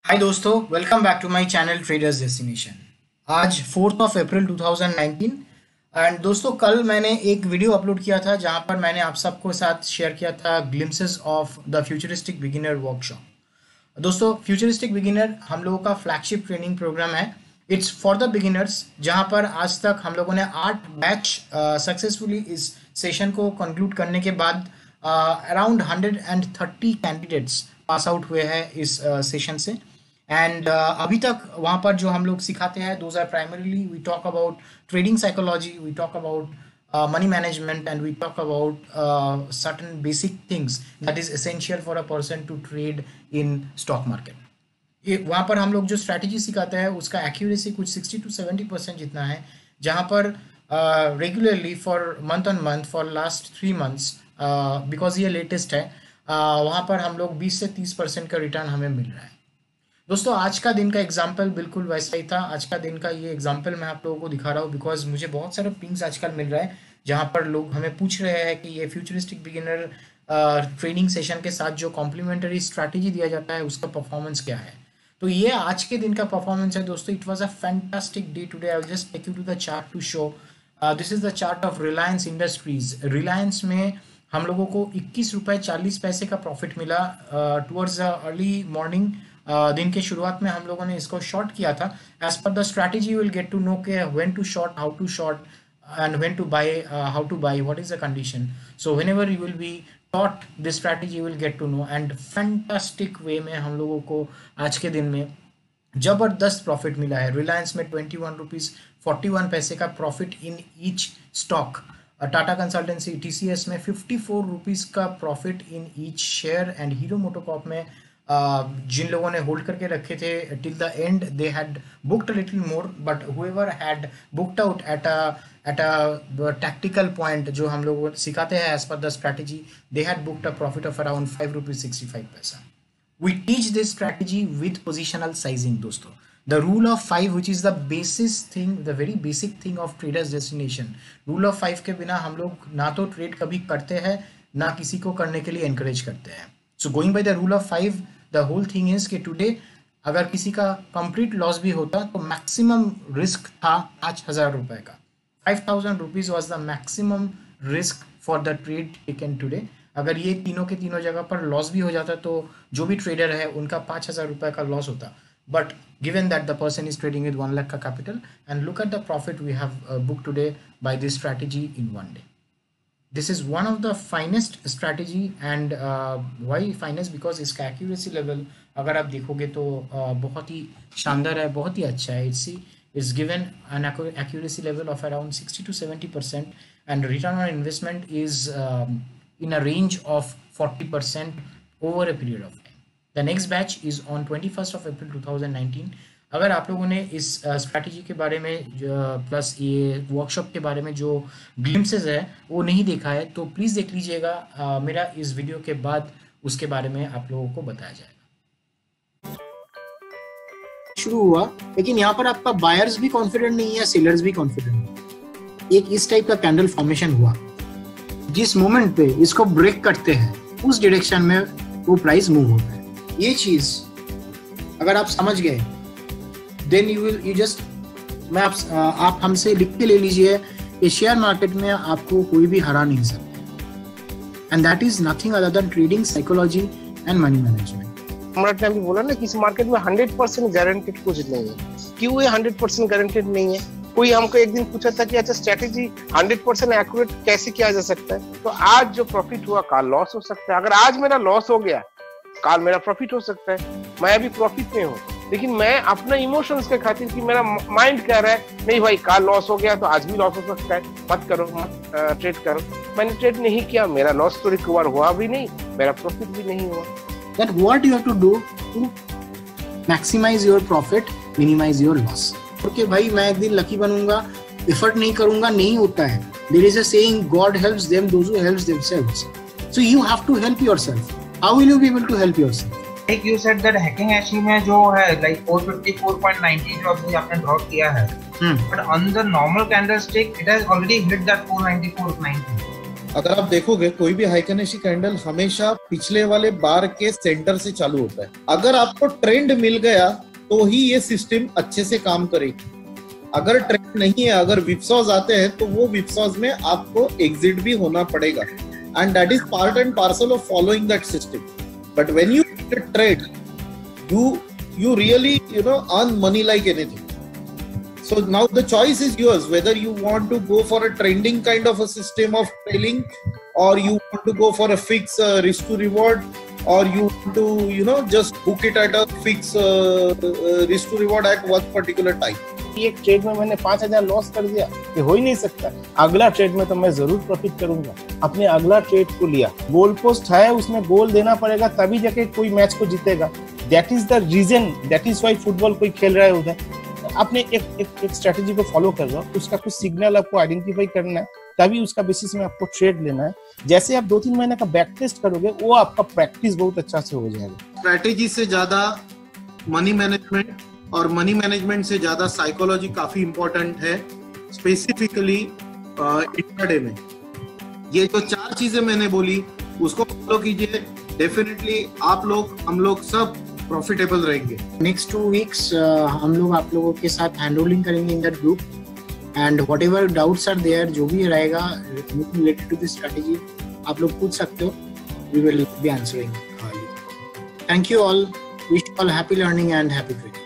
हाय दोस्तों, welcome back to my channel traders destination. आज 4 अप्रैल 2019 and दोस्तों कल मैंने एक वीडियो अपलोड किया था जहां पर मैंने आप सबको साथ शेयर किया था glimpses of the futuristic beginner workshop. दोस्तों फ्यूचरिस्टिक बिगिनर हम लोगों का फ्लैगशिप ट्रेनिंग प्रोग्राम है। इट्स फॉर द बिगिनर्स, जहां पर आज तक हम लोगों ने 8 बैच सक्सेसफुली इस सेशन को कंक्लूड करने के बाद अराउंड 130 कैंडिडेट्स पास आउट हुए हैं इस सेशन से। एंड अभी तक वहाँ पर जो हम लोग सिखाते हैं those are primarily we talk about trading psychology, we talk about money management, and we talk about certain basic things that is essential for a person to trade in stock market. वहाँ पर हम लोग जो strategy सिखाते हैं उसका accuracy कुछ 60 to 70% जितना है, जहाँ पर regularly for month on month for last 3 months, because ये लेटेस्ट है, वहाँ पर हम लोग 20 से 30% का रिटर्न हमें मिल रहा है। दोस्तों आज का दिन का एग्जाम्पल बिल्कुल वैसा ही था। आज का दिन का ये एग्जाम्पल मैं आप लोगों को दिखा रहा हूँ बिकॉज मुझे बहुत सारे पिंग्स आजकल मिल रहा है जहाँ पर लोग हमें पूछ रहे हैं कि ये फ्यूचरिस्टिक बिगिनर ट्रेनिंग सेशन के साथ जो कॉम्प्लीमेंट्री स्ट्रैटेजी दिया जाता है उसका परफॉर्मेंस क्या है। तो ये आज के दिन का परफॉर्मेंस है दोस्तों। It was a fantastic day today. I will just take you to the chart to show. This is the chart of Reliance Industries. Reliance में हम लोगों को 21 रुपये 40 पैसे का प्रॉफिट मिला टुवर्ड्स द अर्ली मॉर्निंग। दिन के शुरुआत में हम लोगों ने इसको शॉर्ट किया था। As per the strategy you will get to know के when to short, how to short and when to buy, how to buy, what is the condition. So whenever you will be taught this strategy you will get to know. And fantastic way में हम लोगों को आज के दिन में जबरदस्त profit मिला है। रिलायंस में 21 रुपीज़ 41 पैसे का profit in each stock. Tata consultancy TCS में 54 रुपीज़ का profit in each share. And Hero MotoCorp में जिन लोगों ने होल्ड करके रखे थे till the end they had booked a little more, but however had booked out at a tactical point जो हम लोग सिखाते हैं as per the strategy, they had booked a profit of around 5 rupees 65 पैसा। We teach this strategy with positional sizing दोस्तों। The rule of 5 which is the basis thing, the very basic thing of traders destination। rule of 5 के बिना हम लोग ना तो trade कभी करते हैं ना किसी को करने के लिए एनकरेज करते हैं। So going by the rule of 5, the whole thing is कि today अगर किसी का कंप्लीट लॉस भी होता तो मैक्सिमम रिस्क था 5,000 रुपए का। 5,000 rupees was the maximum risk for the trade taken today. अगर ये तीनों के तीनों जगह पर लॉस भी हो जाता तो जो भी ट्रेडर है उनका 5,000 रुपये का लॉस होता। But given that the person is trading with 1 lakh का capital and look at the profit we have book today by this strategy in 1 day. This is one of the finest strategy. And why finest? Because इसका accuracy level अगर आप देखोगे तो बहुत ही शानदार है, बहुत ही अच्छा है। It's given an accuracy level of around 60 to 70%, and return on investment is in a range of 40% over a period of time. The next batch is on 21st of April 2019. अगर आप लोगों ने इस स्ट्रैटेजी के बारे में plus ये workshop के बारे में जो ग्लिम्सेस है वो नहीं देखा है तो प्लीज़ देख लीजिएगा। मेरा इस वीडियो के बाद उसके बारे में आप लोगों को बताया जाएगा। शुरू हुआ, लेकिन यहाँ पर आपका बायर्स भी कॉन्फिडेंट नहीं है, सेलर्स भी कॉन्फिडेंट नहीं। एक इस टाइप का कैंडल फॉर्मेशन हुआ, जिस मोमेंट पे इसको ब्रेक करते हैं उस डायरेक्शन में वो प्राइस मूव होता है। ये चीज अगर आप समझ गए देन यू जस्ट, मैं आप हमसे लिख के ले लीजिए कि शेयर मार्केट में आपको कोई भी हरा नहीं सकता। And that is nothing other than trading psychology and money management. सम्राट ने अभी बोला ना कि इस मार्केट में 100% गारंटेड कुछ नहीं है। क्यों ये 100% गारंटेड नहीं है? कोई हमको एक दिन पूछा था कि अच्छा स्ट्रैटेजी 100% एक्यूरेट कैसे किया जा सकता है? तो आज जो प्रॉफिट हुआ काल लॉस हो सकता है। अगर आज मेरा लॉस हो गया काल मेरा प्रॉफिट हो सकता है। मैं अभी प्रॉफिट में हूँ, लेकिन मैं अपना इमोशंस के खातिर कि मेरा माइंड कह रहा है नहीं भाई काल लॉस हो गया तो आज भी लॉस हो सकता है, मत करो, मत ट्रेड करो। मैंने ट्रेड नहीं किया, मेरा लॉस तो रिकवर हुआ भी नहीं, मेरा प्रॉफिट भी नहीं हुआ। That what you have to do to maximize your profit, minimize your loss. Okay भाई मैं एक दिन लकी बनूंगा, एफर्ट नहीं करूंगा, नहीं होता है। There is a saying, God helps them those who helps themselves. So you have to help yourself. How will you be able to help yourself? Like you said that hacking Ashi में जो है like 454.90 जो अभी आपने draw किया है, but on the normal candlestick it has already hit that 494.90. अगर आप देखोगे कोई भी हाइकेनेशी कैंडल हमेशा पिछले वाले बार के सेंटर से चालू होता है। अगर आपको ट्रेंड मिल गया तो ही ये सिस्टम अच्छे से काम करेगी। अगर ट्रेंड नहीं है, अगर विपसॉज आते हैं तो वो विपसॉज में आपको एग्जिट भी होना पड़ेगा, and that is part and parcel of following that system. But when you trade, you really earn money like anything. So now the choice is yours, whether you want to go for a trending kind of a system of trailing, or you want to go for a fixed risk to reward, or you want to just book it at a fixed risk to reward at one particular time. एक trade में मैंने 5,000 loss कर दिया, ये हो ही नहीं सकता। अगला ट्रेड में तो मैं जरूर प्रॉफिट करूंगा। अपने अगला ट्रेड को लिया, गोल पोस्ट है, उसमें गोल देना पड़ेगा तभी जाके कोई मैच को जीतेगा। That is the reason, that is why football कोई खेल रहा है उधर। आपने एक स्ट्रेटेजी को फॉलो कर रहा हो, उसका कुछ सिग्नल आपको आइडेंटिफाई करना है, तभी उसका बेसिस में आपको ट्रेड लेना है। जैसे आप 2-3 महीने का बैक टेस्ट करोगे, वो आपका प्रैक्टिस बहुत अच्छा से हो जाएगा। स्ट्रेटेजी से ज्यादा मनी मैनेजमेंट, और मनी मैनेजमेंट से ज्यादा साइकोलॉजी काफी इंपॉर्टेंट है, स्पेसिफिकली इंट्राडे में। ये जो 4 चीजें मैंने बोली उसको फॉलो कीजिए, डेफिनेटली आप लोग, हम लोग सब प्रॉफिटेबल रहेंगे। नेक्स्ट 2 वीक्स हम लोग आप लोगों के साथ हैंड होल्डिंग करेंगे in that group, and whatever doubts are there, जो भी रहेगा रिलेटेड टू दिस स्ट्रेटेजी आप लोग पूछ सकते हो, we will be answering. Thank you all, wish all happy learning and happy trading.